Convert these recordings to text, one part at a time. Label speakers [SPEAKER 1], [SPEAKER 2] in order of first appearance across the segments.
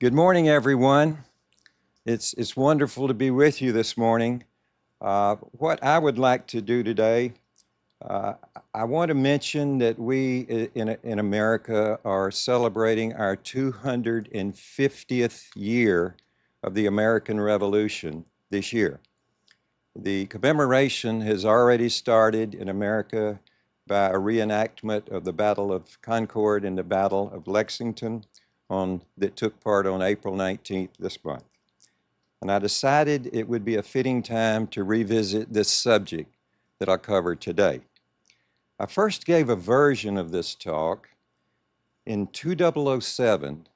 [SPEAKER 1] Good morning, everyone. It's wonderful to be with you this morning. What I would like to do today, uh, I want to mention that we in America are celebrating our 250th year of the American Revolution this year. The commemoration has already started in America by a reenactment of the Battle of Concord and the Battle of Lexington that took part on April 19th this month. And I decided it would be a fitting time to revisit this subject that I'll cover today. I first gave a version of this talk in 2007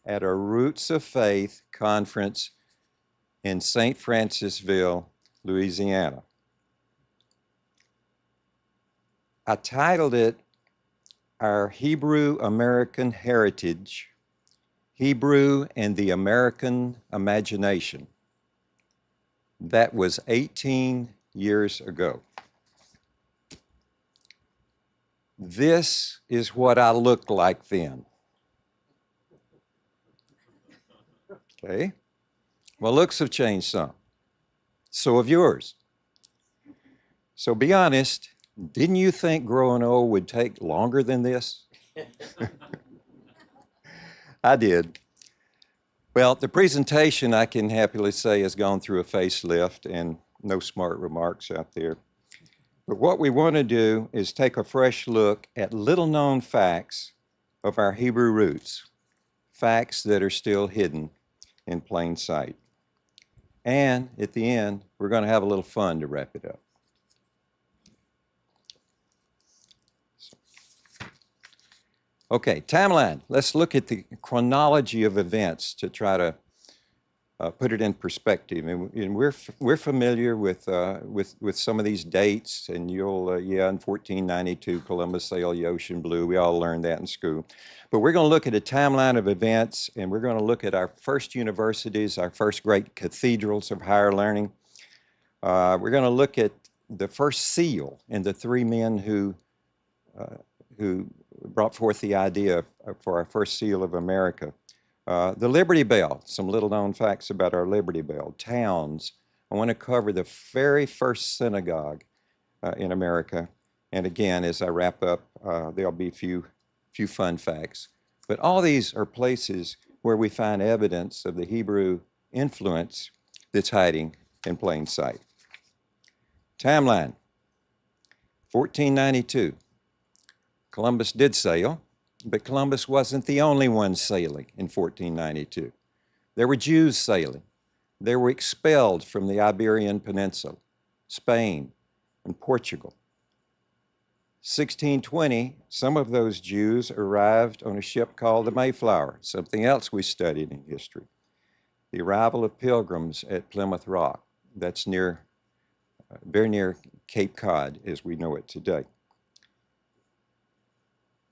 [SPEAKER 1] at a Roots of Faith conference in St. Francisville, Louisiana. I titled it Our Hebrew American Heritage, Hebrew and the American Imagination. That was 18 years ago. This is what I looked like then. Okay? Well, looks have changed some. So have yours. So be honest, didn't you think growing old would take longer than this? I did. Well, the presentation, I can happily say, has gone through a facelift and no smart remarks out there. But what we want to do is take a fresh look at little-known facts of our Hebrew roots, facts that are still hidden in plain sight. And at the end, we're going to have a little fun to wrap it up. Okay, timeline. Let's look at the chronology of events to try to put it in perspective. And we're familiar with some of these dates, and in 1492, Columbus sailed the ocean blue. We all learned that in school. But we're going to look at a timeline of events, and we're going to look at our first universities, our first great cathedrals of higher learning. We're going to look at the first seal and the three men who brought forth the idea for our first seal of America. The Liberty Bell, some little-known facts about our Liberty Bell. Towns. I want to cover the very first synagogue in America. And again, as I wrap up, there'll be a few fun facts. But all these are places where we find evidence of the Hebrew influence that's hiding in plain sight. Timeline. 1492. Columbus did sail, but Columbus wasn't the only one sailing in 1492. There were Jews sailing. They were expelled from the Iberian Peninsula, Spain, and Portugal. 1620, some of those Jews arrived on a ship called the Mayflower, something else we studied in history. The arrival of pilgrims at Plymouth Rock. That's very near Cape Cod as we know it today.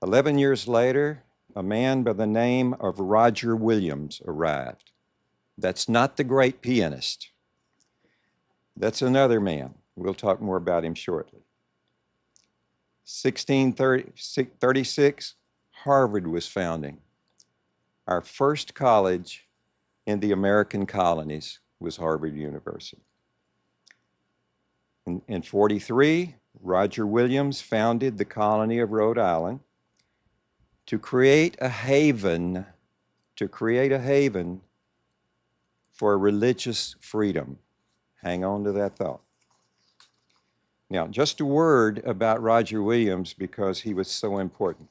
[SPEAKER 1] 11 years later, a man by the name of Roger Williams arrived. That's not the great pianist. That's another man. We'll talk more about him shortly. 1636, Harvard was founding. Our first college in the American colonies was Harvard University. In 43, Roger Williams founded the colony of Rhode Island to create a haven for religious freedom. Hang on to that thought. Now, just a word about Roger Williams because he was so important.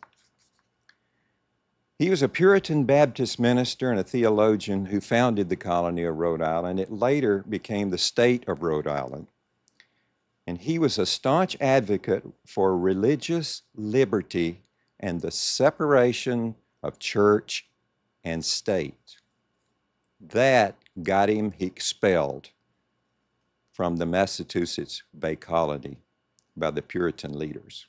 [SPEAKER 1] He was a Puritan Baptist minister and a theologian who founded the colony of Rhode Island. It later became the state of Rhode Island. And he was a staunch advocate for religious liberty and the separation of church and state. That got him expelled from the Massachusetts Bay Colony by the Puritan leaders.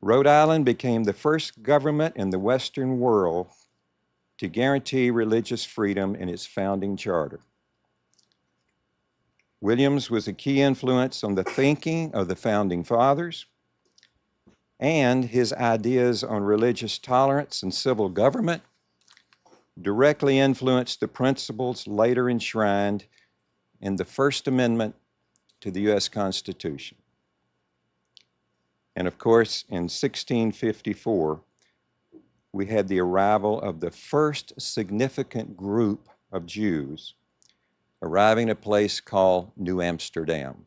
[SPEAKER 1] Rhode Island became the first government in the Western world to guarantee religious freedom in its founding charter. Williams was a key influence on the thinking of the founding fathers, and his ideas on religious tolerance and civil government directly influenced the principles later enshrined in the First Amendment to the U.S. Constitution. And of course, in 1654, we had the arrival of the first significant group of Jews arriving at a place called New Amsterdam,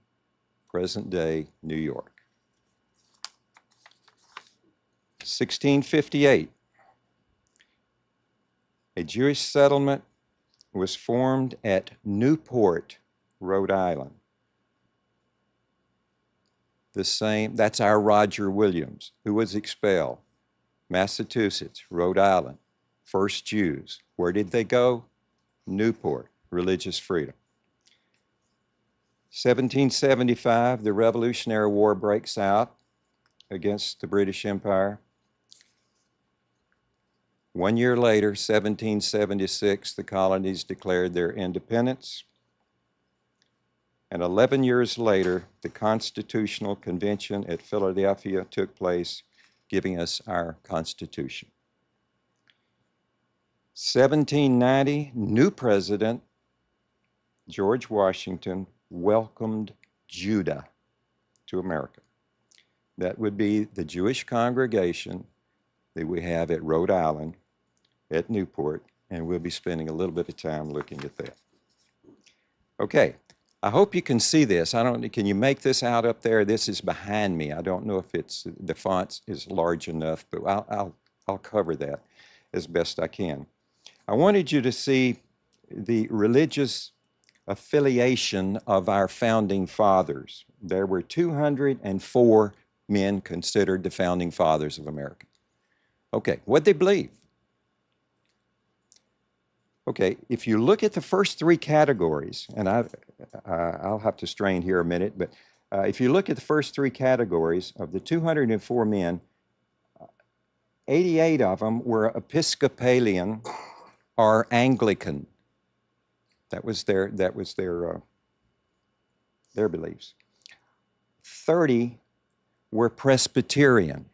[SPEAKER 1] present-day New York. 1658, a Jewish settlement was formed at Newport, Rhode Island. That's our Roger Williams, who was expelled. Massachusetts, Rhode Island, first Jews. Where did they go? Newport, religious freedom. 1775, the Revolutionary War breaks out against the British Empire. 1 year later, 1776, the colonies declared their independence. And 11 years later, the Constitutional Convention at Philadelphia took place, giving us our Constitution. 1790, new president, George Washington, welcomed Judah to America. That would be the Jewish congregation that we have at Rhode Island, at Newport, and we'll be spending a little bit of time looking at that. Okay, I hope you can see this. Can you make this out up there? This is behind me. I don't know if the font is large enough, but I'll cover that as best I can. I wanted you to see the religious affiliation of our founding fathers. There were 204 men considered the founding fathers of America. Okay, what'd they believe? Okay, if you look at the first three categories, and I'll have to strain here a minute, but if you look at the first three categories of the 204 men, 88 of them were Episcopalian or Anglican. That was their beliefs. 30 were Presbyterian,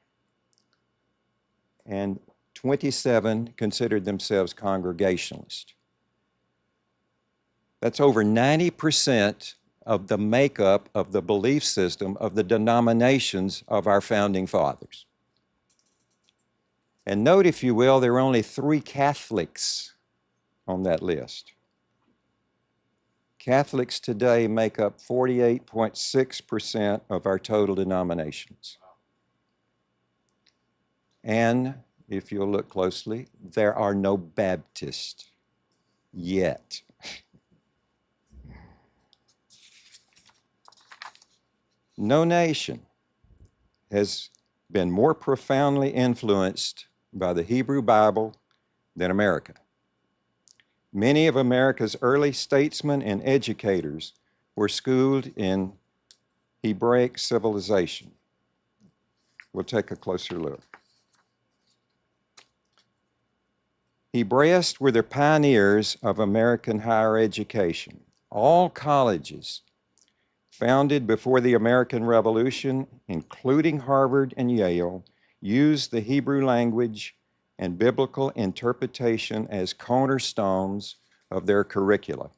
[SPEAKER 1] and 27 considered themselves Congregationalist. That's over 90% of the makeup of the belief system of the denominations of our founding fathers. And note, if you will, there are only 3 Catholics on that list. Catholics today make up 48.6% of our total denominations. And if you'll look closely, there are no Baptists yet. No nation has been more profoundly influenced by the Hebrew Bible than America. Many of America's early statesmen and educators were schooled in Hebraic civilization. We'll take a closer look. Hebraists were the pioneers of American higher education. All colleges founded before the American Revolution, including Harvard and Yale, used the Hebrew language and biblical interpretation as cornerstones of their curricula.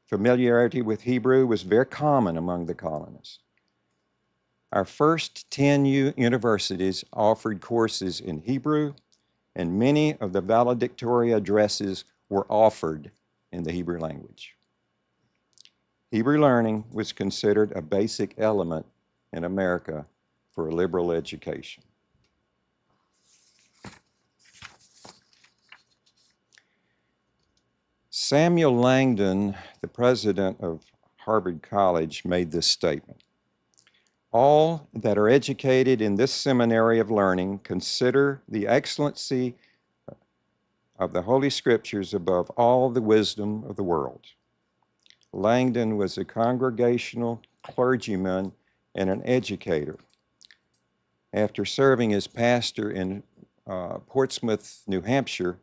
[SPEAKER 1] Familiarity with Hebrew was very common among the colonists. Our first 10 universities offered courses in Hebrew, and many of the valedictory addresses were offered in the Hebrew language. Hebrew learning was considered a basic element in America for a liberal education. Samuel Langdon, the president of Harvard College, made this statement: "All that are educated in this seminary of learning consider the excellency of the Holy Scriptures above all the wisdom of the world." Langdon was a congregational clergyman and an educator. After serving as pastor in Portsmouth, New Hampshire,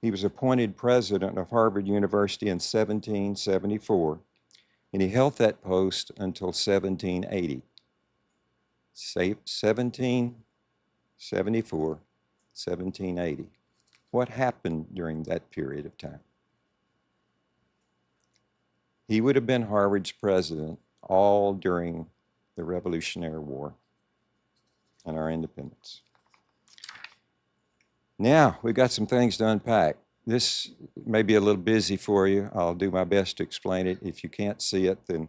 [SPEAKER 1] he was appointed president of Harvard University in 1774, and he held that post until 1780. 1774, 1780. What happened during that period of time? He would have been Harvard's president all during the Revolutionary War and our independence. Now, we've got some things to unpack. This may be a little busy for you. I'll do my best to explain it. If you can't see it, then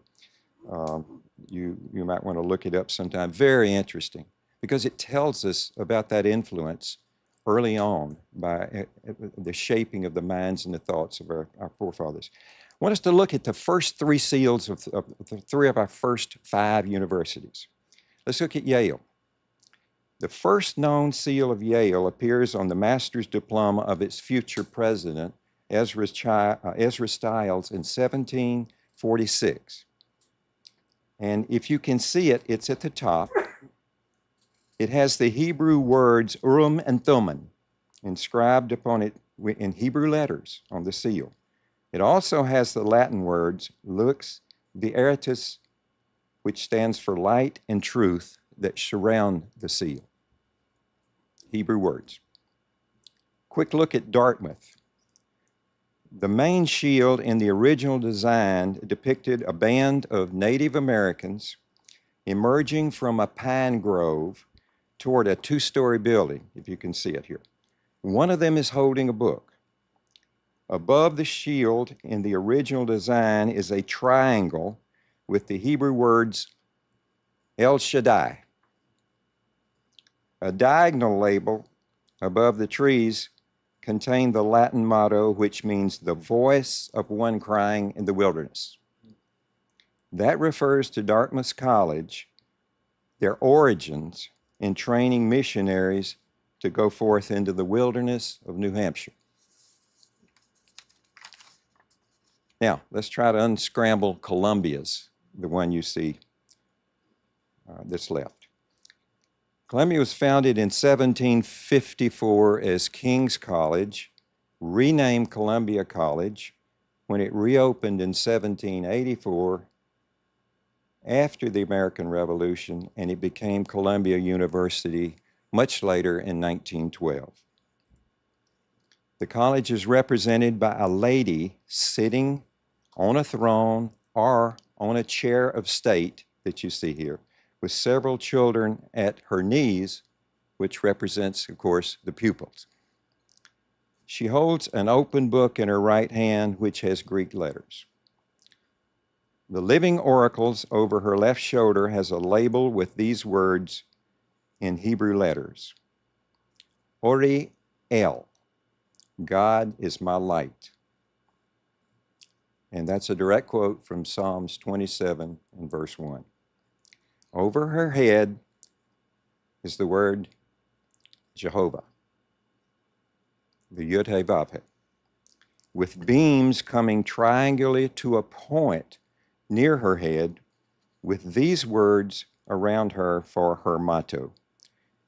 [SPEAKER 1] you might want to look it up sometime. Very interesting, because it tells us about that influence early on by the shaping of the minds and the thoughts of our forefathers. I want us to look at the first three seals of three of our first 5 universities. Let's look at Yale. The first known seal of Yale appears on the master's diploma of its future president, Ezra Stiles, in 1746. And if you can see it, it's at the top. It has the Hebrew words Urim and Thummim inscribed upon it in Hebrew letters on the seal. It also has the Latin words Lux Veritas, which stands for light and truth, that surround the seal. Hebrew words. Quick look at Dartmouth. The main shield in the original design depicted a band of Native Americans emerging from a pine grove toward a 2-story building, if you can see it here. One of them is holding a book. Above the shield in the original design is a triangle with the Hebrew words El Shaddai. A diagonal label above the trees contained the Latin motto, which means the voice of one crying in the wilderness. That refers to Dartmouth College, their origins in training missionaries to go forth into the wilderness of New Hampshire. Now, let's try to unscramble Columbia's, the one you see that's left. Columbia was founded in 1754 as King's College, renamed Columbia College when it reopened in 1784 after the American Revolution, and it became Columbia University much later in 1912. The college is represented by a lady sitting on a throne or on a chair of state that you see here, with several children at her knees, which represents, of course, the pupils. She holds an open book in her right hand, which has Greek letters. The living oracles over her left shoulder has a label with these words in Hebrew letters. Ori El, God is my light. And that's a direct quote from Psalms 27 and verse 1. Over her head is the word Jehovah, the Yud He Vav He, with beams coming triangularly to a point near her head with these words around her for her motto.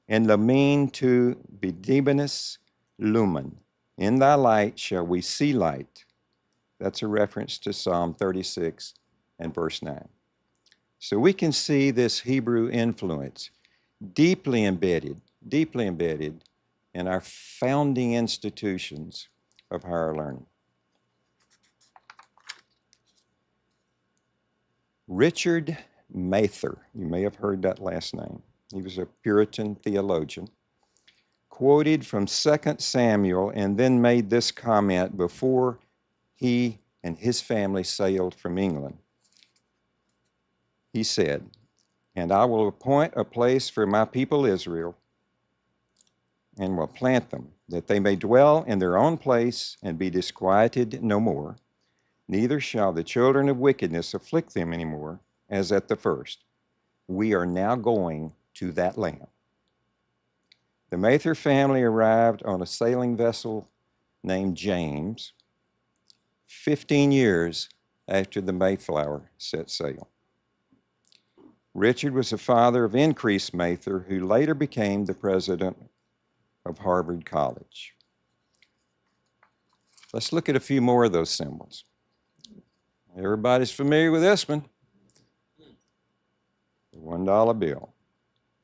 [SPEAKER 1] En lamin tu bidibanus lumen. In thy light shall we see light. That's a reference to Psalm 36 and verse 9. So we can see this Hebrew influence deeply embedded in our founding institutions of higher learning. Richard Mather, you may have heard that last name. He was a Puritan theologian, quoted from 2 Samuel and then made this comment before he and his family sailed from England. He said, "And I will appoint a place for my people Israel, and will plant them, that they may dwell in their own place and be disquieted no more. Neither shall the children of wickedness afflict them any more, as at the first. We are now going to that land." The Mather family arrived on a sailing vessel named James 15 years after the Mayflower set sail. Richard was the father of Increase Mather, who later became the president of Harvard College. Let's look at a few more of those symbols. Everybody's familiar with this one, the $1 bill.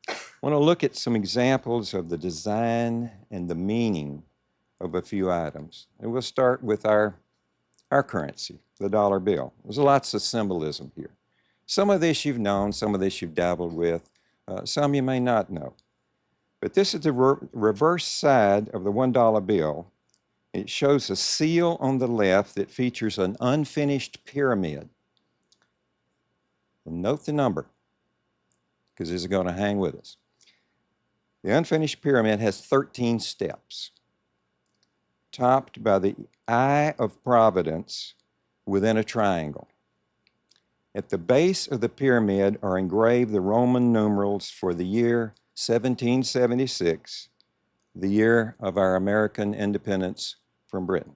[SPEAKER 1] I want to look at some examples of the design and the meaning of a few items. And we'll start with our currency, the dollar bill. There's lots of symbolism here. Some of this you've known, some of this you've dabbled with, some you may not know. But this is the reverse side of the $1 bill. It shows a seal on the left that features an unfinished pyramid. And note the number, because this is going to hang with us. The unfinished pyramid has 13 steps, topped by the eye of providence within a triangle. At the base of the pyramid are engraved the Roman numerals for the year 1776, the year of our American independence from Britain.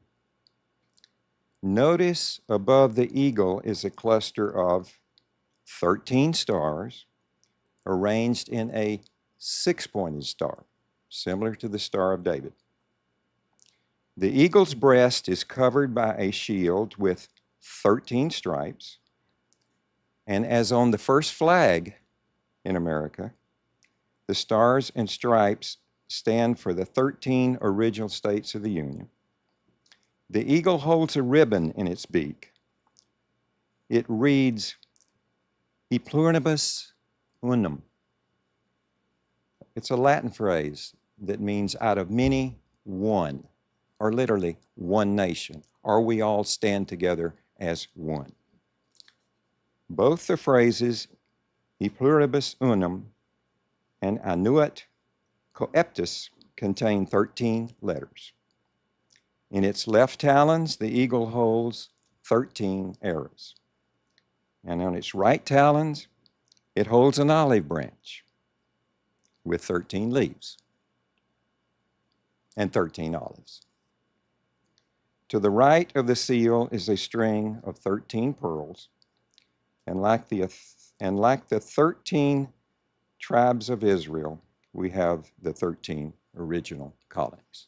[SPEAKER 1] Notice above the eagle is a cluster of 13 stars arranged in a six-pointed star, similar to the Star of David. The eagle's breast is covered by a shield with 13 stripes, and as on the first flag in America, the stars and stripes stand for the 13 original states of the Union. The eagle holds a ribbon in its beak. It reads, E pluribus unum. It's a Latin phrase that means out of many, one, or literally one nation, or we all stand together as one. Both the phrases E pluribus unum and Annuit coeptus contain 13 letters. In its left talons, the eagle holds 13 arrows. And on its right talons, it holds an olive branch with 13 leaves and 13 olives. To the right of the seal is a string of 13 pearls, and like the 13 tribes of Israel, we have the 13 original colonies.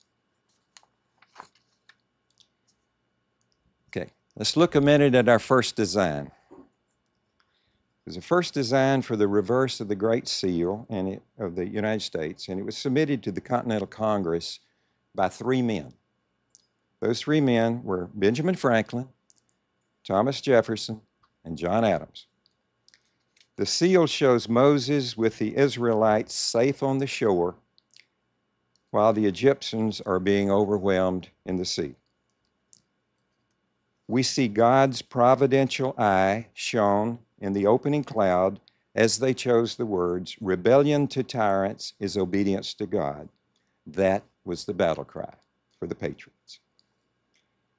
[SPEAKER 1] Okay, let's look a minute at our first design. It was the first design for the reverse of the Great Seal of the United States, and it was submitted to the Continental Congress by three men. Those three men were Benjamin Franklin, Thomas Jefferson, and John Adams. The seal shows Moses with the Israelites safe on the shore while the Egyptians are being overwhelmed in the sea. We see God's providential eye shone in the opening cloud as they chose the words, rebellion to tyrants is obedience to God. That was the battle cry for the patriots.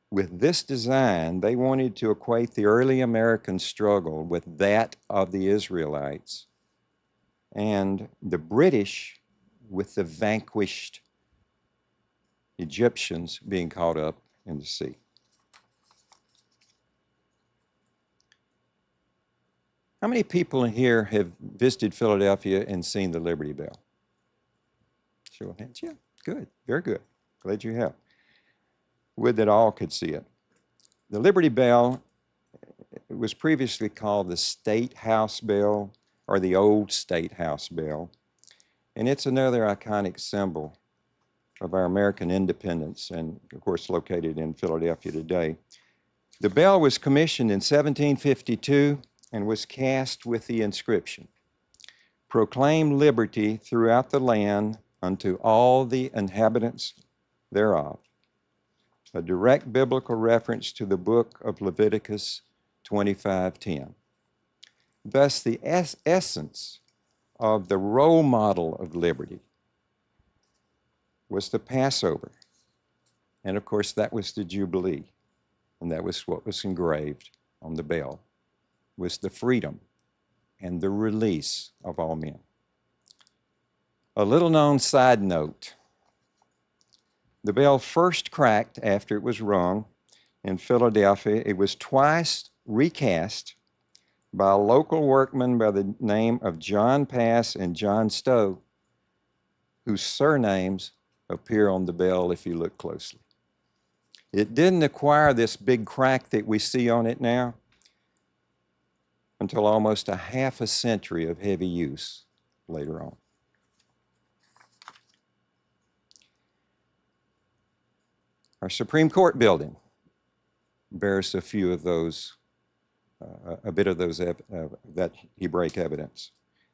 [SPEAKER 1] With this design, they wanted to equate the early American struggle with that of the Israelites and the British with the vanquished Egyptians being caught up in the sea. How many people in here have visited Philadelphia and seen the Liberty Bell? Show of hands. Yeah, good, very good. Glad you have. Would that all could see it. The Liberty Bell was previously called the State House Bell or the Old State House Bell, and it's another iconic symbol of our American independence and, of course, located in Philadelphia today. The bell was commissioned in 1752 and was cast with the inscription, proclaim liberty throughout the land unto all the inhabitants thereof, a direct biblical reference to the book of Leviticus 25:10. Thus, the essence of the role model of liberty was the Passover. And of course, that was the Jubilee. And that was what was engraved on the bell, was the freedom and the release of all men. A little known side note, the bell first cracked after it was rung in Philadelphia. It was twice recast by a local workman by the name of John Pass and John Stowe, whose surnames appear on the bell if you look closely. It didn't acquire this big crack that we see on it now until almost a half a century of heavy use later on. Our Supreme Court building bears a few of those, a bit of those, that Hebraic evidence.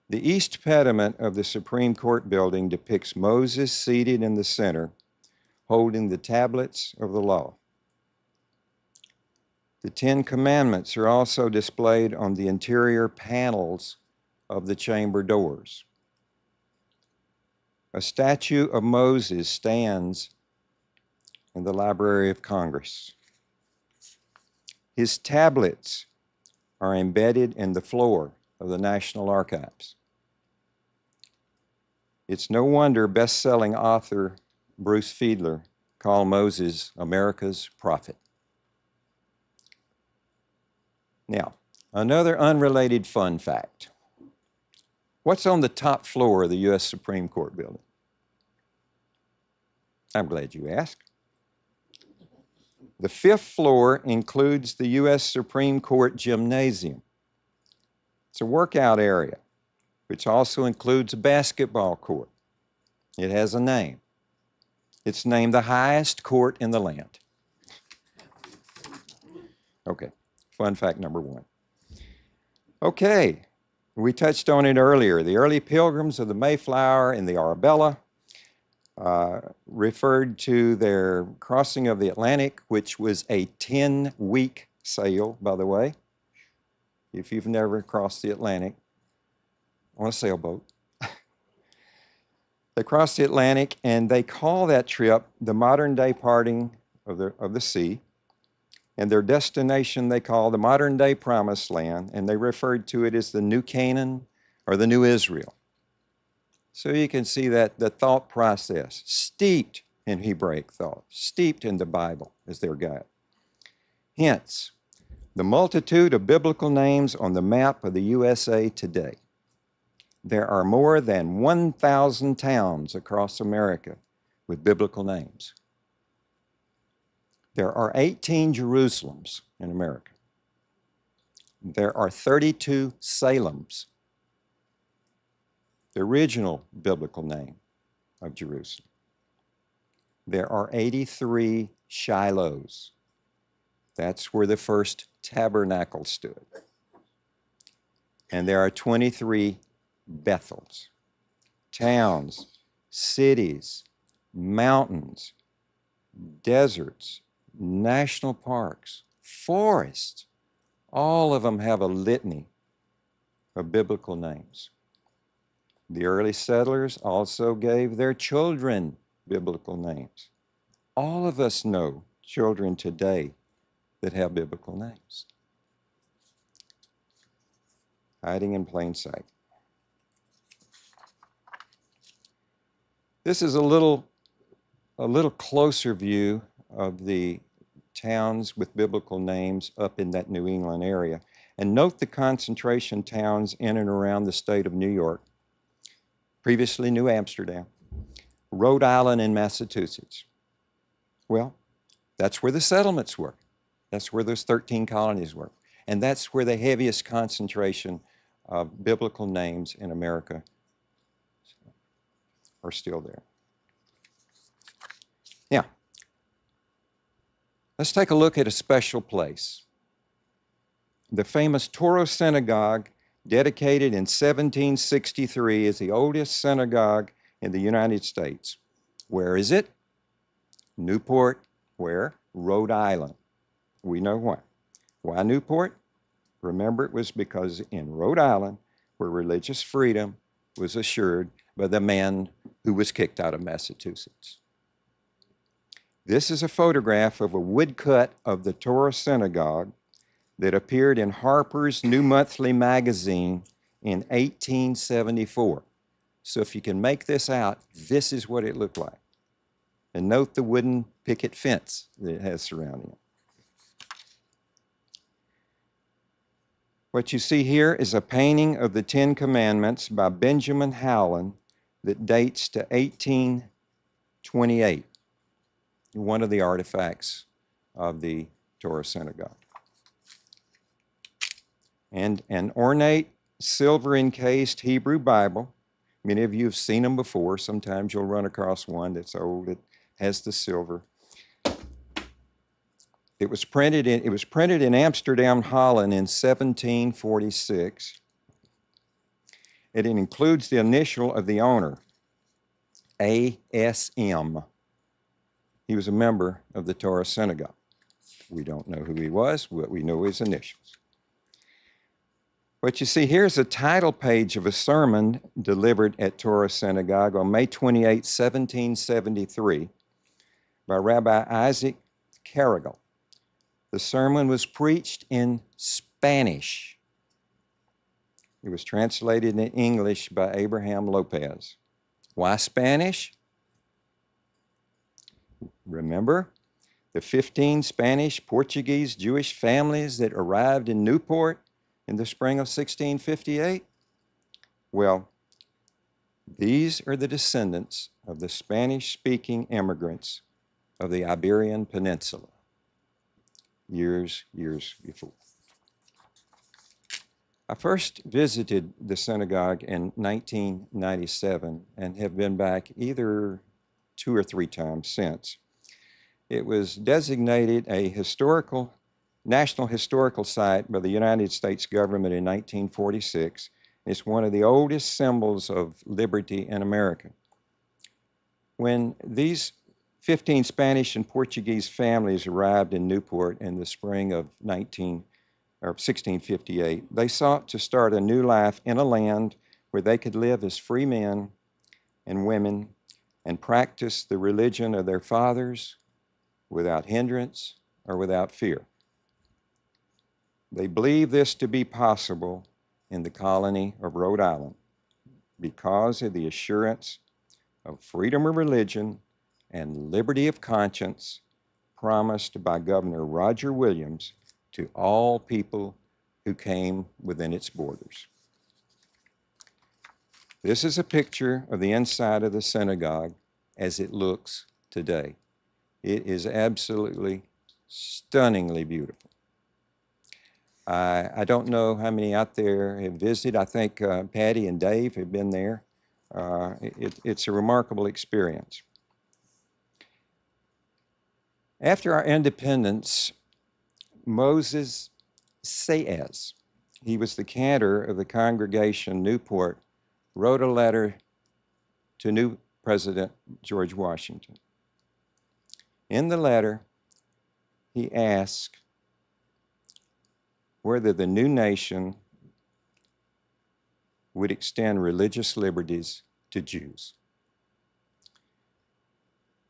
[SPEAKER 1] The east pediment of the Supreme Court building depicts Moses seated in the center, holding the tablets of the law. The Ten Commandments are also displayed on the interior panels of the chamber doors. A statue of Moses stands in the Library of Congress. His tablets are embedded in the floor of the National Archives. It's no wonder best-selling author Bruce Fiedler called Moses America's prophet. Now, another unrelated fun fact. What's on the top floor of the U.S. Supreme Court building? I'm glad you asked. The fifth floor includes the U.S. Supreme Court Gymnasium. It's a workout area, which also includes a basketball court. It has a name. It's named the highest court in the land. Okay, fun fact number one. Okay, we touched on it earlier. The early pilgrims of the Mayflower and the Arabella referred to their crossing of the Atlantic, which was a 10-week sail, by the way. If you've never crossed the Atlantic on a sailboat. They crossed the Atlantic, and they call that trip the modern-day parting of the sea. And their destination they call the modern-day Promised Land, and they referred to it as the New Canaan or the New Israel. So you can see that the thought process, steeped in Hebraic thought, steeped in the Bible as their guide. Hence, the multitude of biblical names on the map of the USA today. There are more than 1,000 towns across America with biblical names. There are 18 Jerusalems in America. There are 32 Salems, the original biblical name of Jerusalem. There are 83 Shilohs. That's where the first tabernacle stood. And there are 23 Bethels, towns, cities, mountains, deserts, national parks, forests. All of them have a litany of biblical names. The early settlers also gave their children biblical names. All of us know children today that have biblical names. Hiding in plain sight. This is a little closer view of the towns with biblical names up in that New England area. And note the concentration towns in and around the state of New York, previously New Amsterdam, Rhode Island, and Massachusetts. Well, that's where the settlements were. That's where those 13 colonies were. And that's where the heaviest concentration of biblical names in America are still there. Now, let's take a look at a special place. The famous Toro Synagogue, dedicated in 1763, is the oldest synagogue in the United States. Where is it? Newport, where? Rhode Island. We know why. Why Newport? Remember, it was because in Rhode Island, where religious freedom was assured by the man who was kicked out of Massachusetts. This is a photograph of a woodcut of the Torah Synagogue that appeared in Harper's New Monthly magazine in 1874. So if you can make this out, this is what it looked like. And note the wooden picket fence that it has surrounding it. What you see here is a painting of the Ten Commandments by Benjamin Howland that dates to 1828, one of the artifacts of the Torah Synagogue. And an ornate, silver-encased Hebrew Bible. Many of you have seen them before. Sometimes you'll run across one that's old. It has the silver. It was printed in Amsterdam, Holland in 1746. It includes the initial of the owner, ASM. He was a member of the Torah Synagogue. We don't know who he was, but we know his initials. But you see, here's a title page of a sermon delivered at Torah Synagogue on May 28, 1773, by Rabbi Isaac Carrigal. The sermon was preached in Spanish. It was translated in English by Abraham Lopez. Why Spanish? Remember the 15 Spanish, Portuguese, Jewish families that arrived in Newport in the spring of 1658? Well, these are the descendants of the Spanish-speaking immigrants of the Iberian Peninsula years before. I first visited the synagogue in 1997 and have been back either 2 or 3 times since. It was designated a National Historical Site by the United States government in 1946. It's one of the oldest symbols of liberty in America. When these 15 Spanish and Portuguese families arrived in Newport in the spring of 1658, they sought to start a new life in a land where they could live as free men and women and practice the religion of their fathers without hindrance or without fear. They believed this to be possible in the colony of Rhode Island because of the assurance of freedom of religion and liberty of conscience promised by Governor Roger Williams to all people who came within its borders. This is a picture of the inside of the synagogue as it looks today. It is absolutely stunningly beautiful. I don't know how many out there have visited. I think Patty and Dave have been there. It's a remarkable experience. After our independence, Moses Saez, he was the cantor of the congregation Newport, wrote a letter to new President George Washington. In the letter, he asked whether the new nation would extend religious liberties to Jews.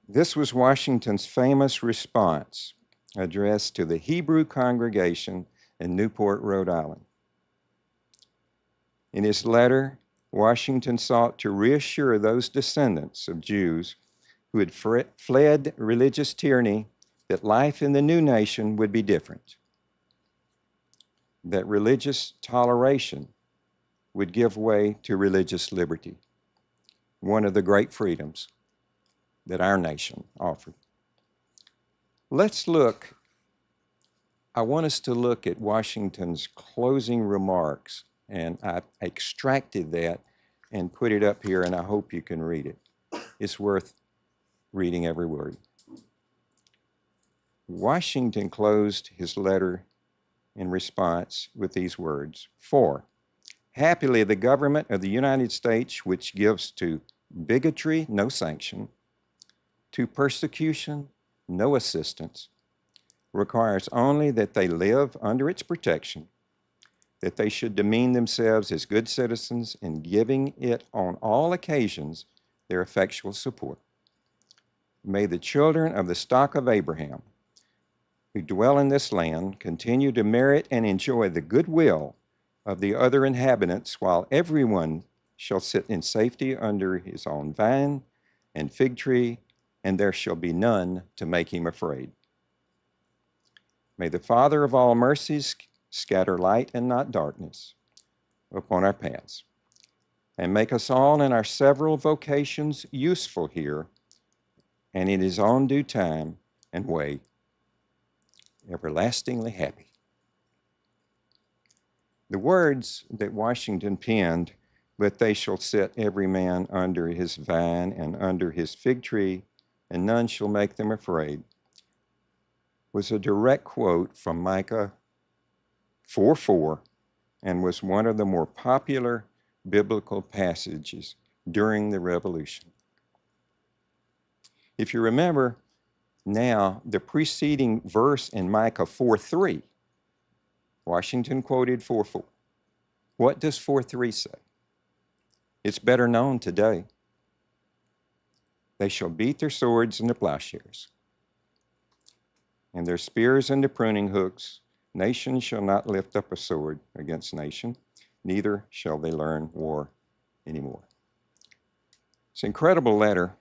[SPEAKER 1] This was Washington's famous response addressed to the Hebrew congregation in Newport, Rhode Island. In his letter, Washington sought to reassure those descendants of Jews who had fled religious tyranny that life in the new nation would be different, that religious toleration would give way to religious liberty, one of the great freedoms that our nation offered. I want us to look at Washington's closing remarks, and I extracted that and put it up here, and I hope you can read it. It's worth reading every word. Washington closed his letter in response with these words: "For, happily, the government of the United States, which gives to bigotry no sanction, to persecution no assistance, requires only that they live under its protection, that they should demean themselves as good citizens in giving it on all occasions their effectual support. May the children of the stock of Abraham, who dwell in this land, continue to merit and enjoy the goodwill of the other inhabitants, while everyone shall sit in safety under his own vine and fig tree, and there shall be none to make him afraid. May the Father of all mercies scatter light and not darkness upon our paths, and make us all in our several vocations useful here, and in his own due time and way, everlastingly happy." The words that Washington penned, "But they shall sit every man under his vine and under his fig tree, and none shall make them afraid," was a direct quote from Micah 4:4 and was one of the more popular biblical passages during the Revolution. If you remember now, the preceding verse in Micah 4:3, Washington quoted 4:4. What does 4:3 say? It's better known today. They shall beat their swords into plowshares, and their spears into pruning hooks. Nation shall not lift up a sword against nation, neither shall they learn war anymore. It's an incredible letter.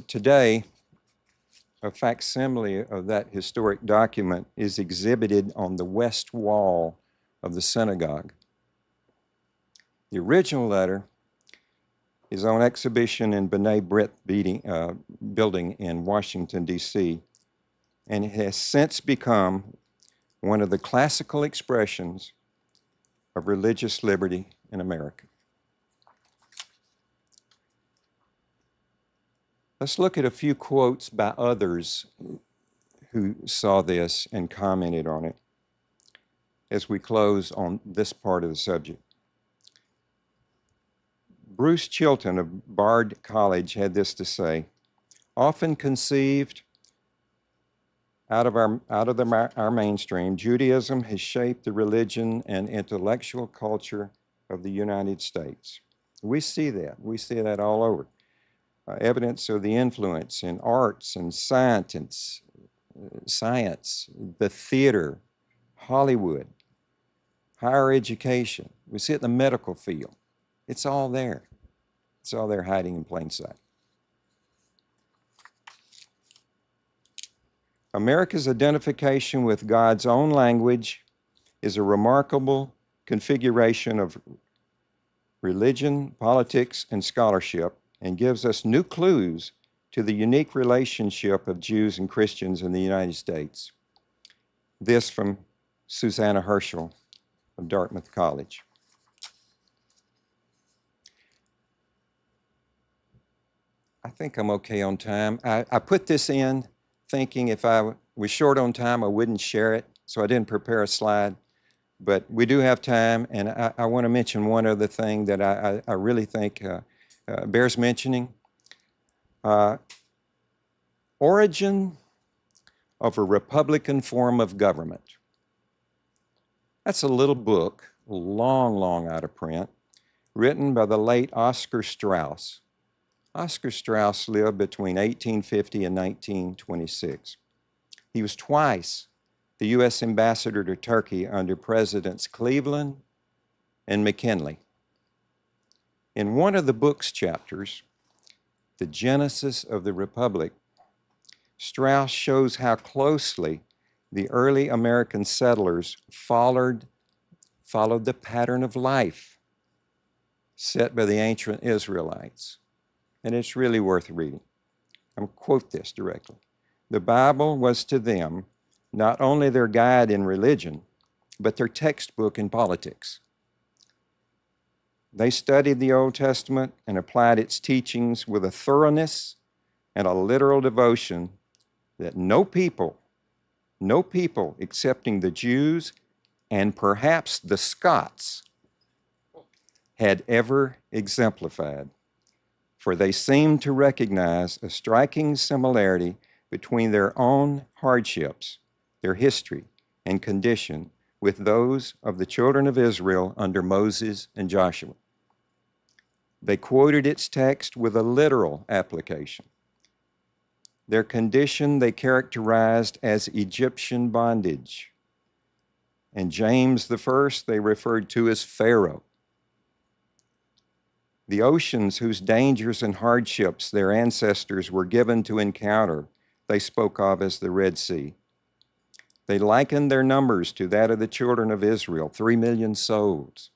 [SPEAKER 1] Today, a facsimile of that historic document is exhibited on the west wall of the synagogue. The original letter is on exhibition in B'nai B'rith building in Washington, D.C., and it has since become one of the classical expressions of religious liberty in America. Let's look at a few quotes by others who saw this and commented on it as we close on this part of the subject. Bruce Chilton of Bard College had this to say: often conceived out of our mainstream, Judaism has shaped the religion and intellectual culture of the United States. We see that. We see that all over. Evidence of the influence in arts and science, the theater, Hollywood, higher education. We see it in the medical field. It's all there. It's all there hiding in plain sight. America's identification with God's own language is a remarkable configuration of religion, politics, and scholarship, and gives us new clues to the unique relationship of Jews and Christians in the United States. This from Susanna Herschel of Dartmouth College. I think I'm okay on time. I put this in thinking if I was short on time, I wouldn't share it, so I didn't prepare a slide. But we do have time, and I want to mention one other thing that I really think bears mentioning. Origin of a Republican Form of Government. That's a little book, long out of print, written by the late Oscar Strauss. Oscar Strauss lived between 1850 and 1926. He was twice the U.S. ambassador to Turkey under Presidents Cleveland and McKinley. In one of the book's chapters, The Genesis of the Republic, Strauss shows how closely the early American settlers followed the pattern of life set by the ancient Israelites. And it's really worth reading. I'll quote this directly. The Bible was to them not only their guide in religion, but their textbook in politics. They studied the Old Testament and applied its teachings with a thoroughness and a literal devotion that no people excepting the Jews and perhaps the Scots had ever exemplified, for they seemed to recognize a striking similarity between their own hardships, their history and condition, with those of the children of Israel under Moses and Joshua. They quoted its text with a literal application. Their condition they characterized as Egyptian bondage, and James I they referred to as Pharaoh. The oceans whose dangers and hardships their ancestors were given to encounter, they spoke of as the Red Sea. They likened their numbers to that of the children of Israel, 3 million souls.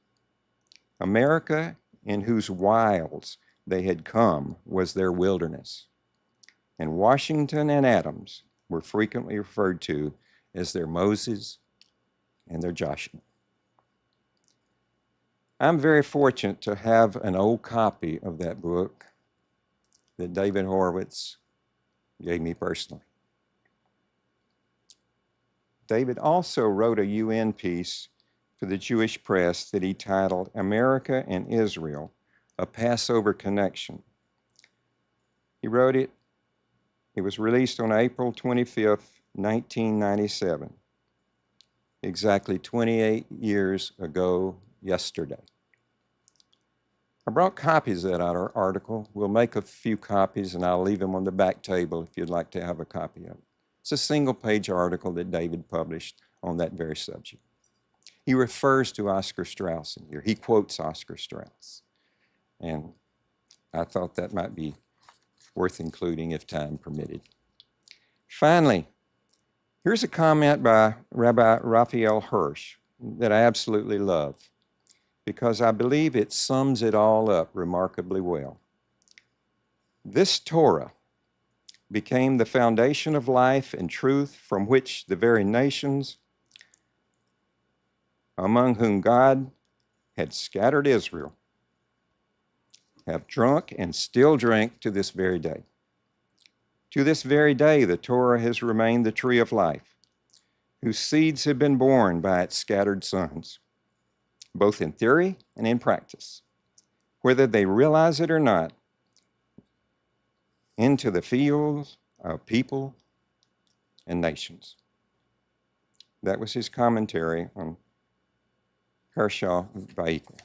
[SPEAKER 1] America, in whose wilds they had come, was their wilderness. And Washington and Adams were frequently referred to as their Moses and their Joshua. I'm very fortunate to have an old copy of that book that David Horowitz gave me personally. David also wrote a UN piece for the Jewish press that he titled America and Israel, a Passover Connection. He wrote it. It was released on April 25th, 1997, exactly 28 years ago yesterday. I brought copies of that article. We'll make a few copies and I'll leave them on the back table if you'd like to have a copy of it. It's a single-page article that David published on that very subject. He refers to Oscar Strauss in here. He quotes Oscar Strauss. And I thought that might be worth including if time permitted. Finally, here's a comment by Rabbi Raphael Hirsch that I absolutely love because I believe it sums it all up remarkably well. This Torah became the foundation of life and truth from which the very nations among whom God had scattered Israel have drunk and still drink to this very day. To this very day, the Torah has remained the tree of life, whose seeds have been born by its scattered sons, both in theory and in practice, whether they realize it or not, into the fields of people and nations. That was his commentary on Kershaw Vayikra.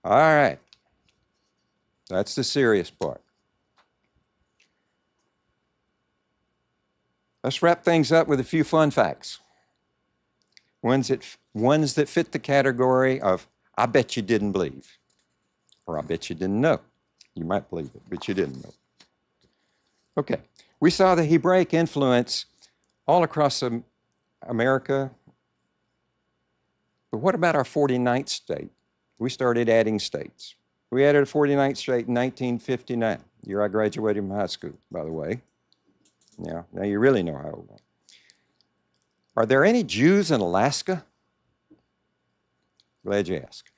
[SPEAKER 1] All right, that's the serious part. Let's wrap things up with a few fun facts. Ones that fit the category of, I bet you didn't believe, or I bet you didn't know. You might believe it, but you didn't know. Okay, we saw the Hebraic influence all across America, but what about our 49th state? We started adding states. We added a 49th state in 1959, year I graduated from high school, by the way. Yeah, now you really know how old I am. Are there any Jews in Alaska? Glad you asked.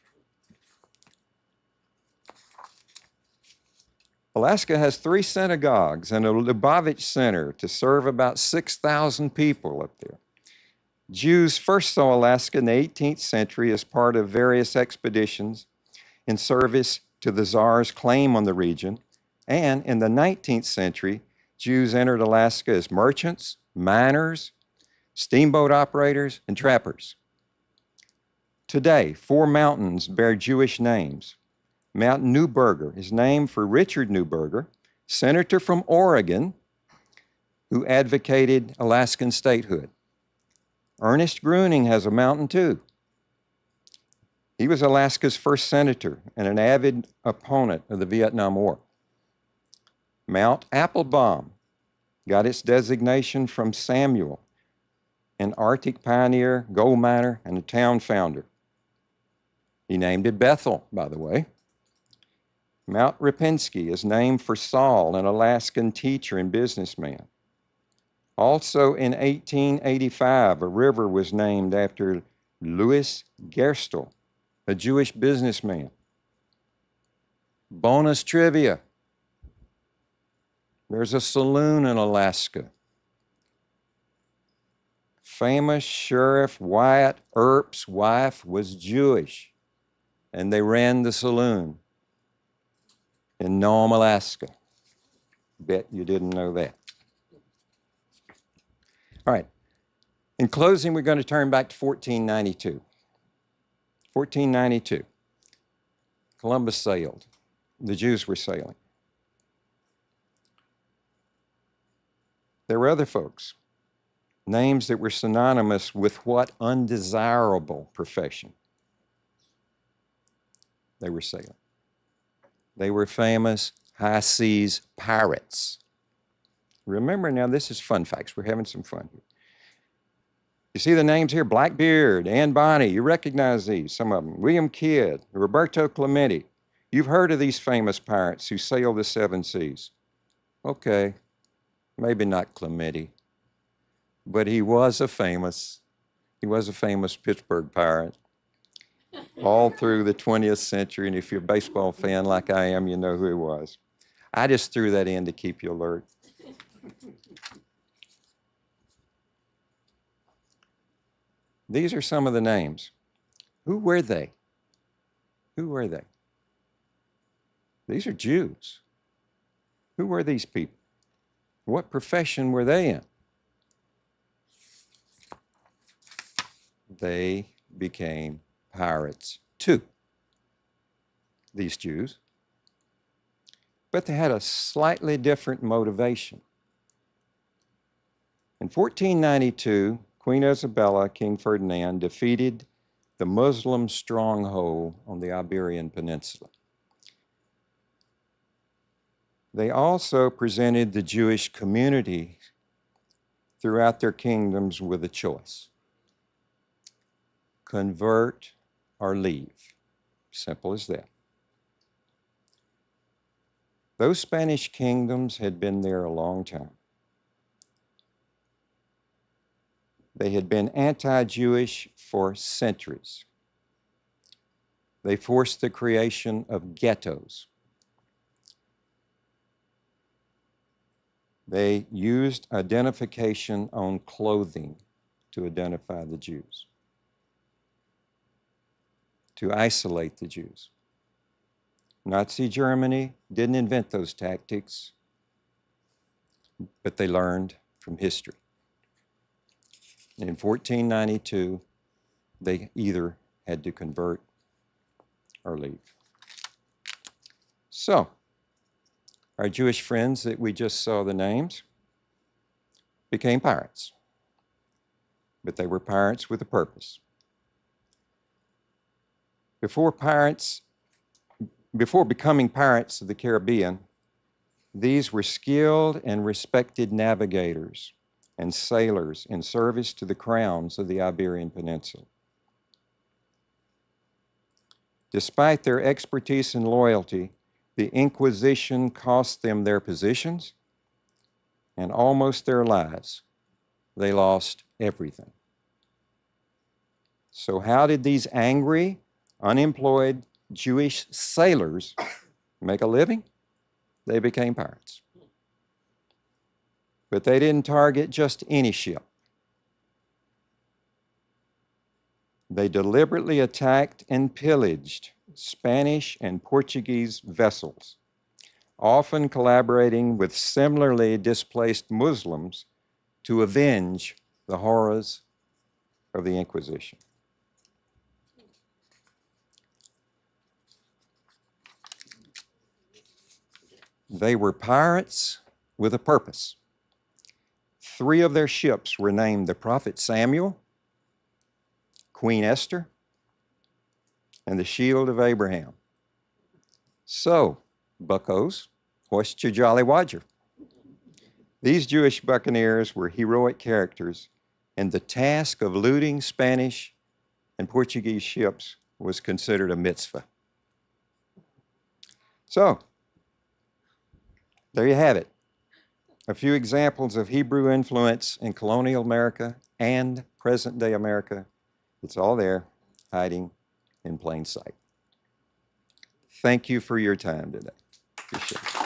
[SPEAKER 1] Alaska has 3 synagogues and a Lubavitch Center to serve about 6,000 people up there. Jews first saw Alaska in the 18th century as part of various expeditions in service to the Tsar's claim on the region, and in the 19th century, Jews entered Alaska as merchants, miners, steamboat operators, and trappers. Today, 4 mountains bear Jewish names. Mount Neuberger is named for Richard Neuberger, senator from Oregon, who advocated Alaskan statehood. Ernest Gruening has a mountain too. He was Alaska's first senator and an avid opponent of the Vietnam War. Mount Applebaum got its designation from Samuel, an Arctic pioneer, gold miner, and a town founder. He named it Bethel, by the way. Mount Rapinski is named for Saul, an Alaskan teacher and businessman. Also in 1885, a river was named after Louis Gerstel, a Jewish businessman. Bonus trivia. There's a saloon in Alaska. Famous Sheriff Wyatt Earp's wife was Jewish, and they ran the saloon in Nome, Alaska. Bet you didn't know that. All right. In closing, we're going to turn back to 1492. 1492. Columbus sailed. The Jews were sailing. There were other folks, names that were synonymous with what undesirable profession? They were sailing. They were famous high seas pirates. Remember now, this is fun facts. We're having some fun here. You see the names here, Blackbeard, Anne Bonny, you recognize these, some of them. William Kidd, Roberto Clemente. You've heard of these famous pirates who sailed the 7 seas. Okay, maybe not Clemente, but he was a famous Pittsburgh pirate all through the 20th century, and if you're a baseball fan like I am, you know who he was. I just threw that in to keep you alert. These are some of the names. Who were they? Who were they? These are Jews. Who were these people? What profession were they in? They became pirates too, these Jews. But they had a slightly different motivation. In 1492, Queen Isabella, King Ferdinand defeated the Muslim stronghold on the Iberian Peninsula. They also presented the Jewish community throughout their kingdoms with a choice: convert or leave. Simple as that. Those Spanish kingdoms had been there a long time. They had been anti-Jewish for centuries. They forced the creation of ghettos. They used identification on clothing to identify the Jews, to isolate the Jews. Nazi Germany didn't invent those tactics, but they learned from history. In 1492, they either had to convert or leave. So, our Jewish friends that we just saw the names became pirates, but they were pirates with a purpose. Before becoming pirates of the Caribbean, these were skilled and respected navigators and sailors in service to the crowns of the Iberian Peninsula. Despite their expertise and loyalty, the Inquisition cost them their positions and almost their lives. They lost everything. So how did these angry, unemployed Jewish sailors make a living? They became pirates. But they didn't target just any ship. They deliberately attacked and pillaged Spanish and Portuguese vessels, often collaborating with similarly displaced Muslims to avenge the horrors of the Inquisition. They were pirates with a purpose. 3 of their ships were named the Prophet Samuel, Queen Esther, and the Shield of Abraham. So, buccos, hoist your jolly wadger. These Jewish buccaneers were heroic characters, and the task of looting Spanish and Portuguese ships was considered a mitzvah. So, there you have it. A few examples of Hebrew influence in colonial America and present-day America. It's all there, hiding in plain sight. Thank you for your time today. Appreciate it.